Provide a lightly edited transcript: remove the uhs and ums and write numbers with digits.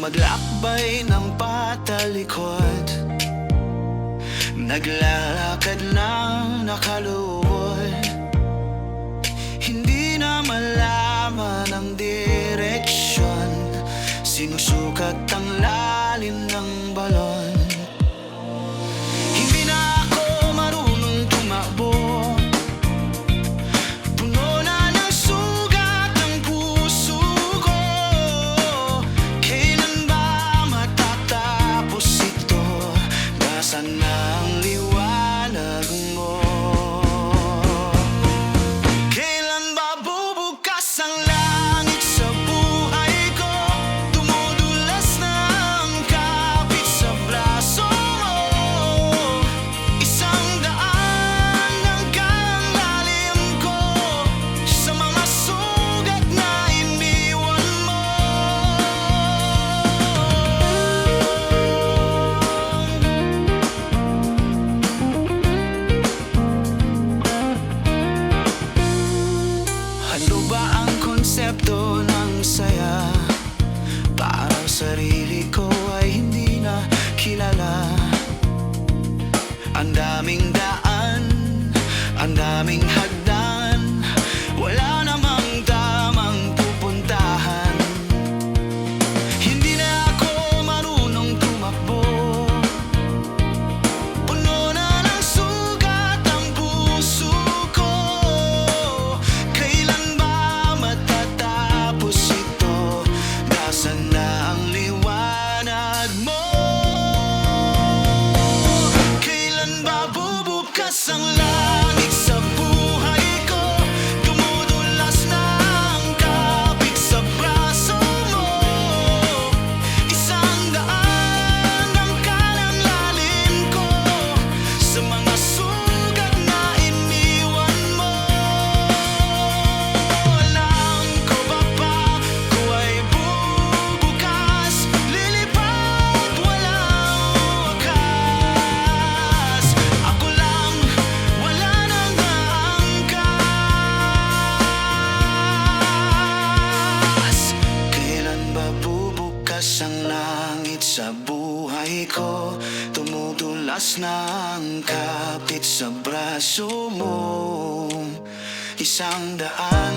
maglakbay ng patalikod, naglalakad ng nakaluhod. Hindi na malaman ang direksyon, sinusukat ang lalim ng balon. Hindi na ako marunong tumakbo, puno na ng sugat ang puso ko. Kailan ba matatapos ito? Nasaan na ang liwanag mo? Kailan ba bubukas ang langit sa buhay ko? Dumudulas na ang kapit sa braso mo. Isang daan hanggang lalim ko sa mga sugat na iniwan mo. Ano ba ang konsepto ng saya? Parang sarili ko ay hindi na kilala. Ang daming daan, ang daming hagdan, wala namang tamang pupuntahan. Hindi na ako marunong tumakbo, puno na ng sugat ang puso ko. Kailan ba matatapos ito? Nasaan na ang liwanag mo? Kailan ba bubukas ang langit sa buhay ko? Dumudulas na ang kapit sa braso mo. Isang daan hanggang ang lalim ko sa mga sugat na iniwan mo. Alam ko ba ko ay bubukas, lilipad walang wakas. Ako lang wala nang aangkas. Kailan ba bubukas ang langit sa buhay ko? Tumutulas na ang kapit sa braso mo. Isang daan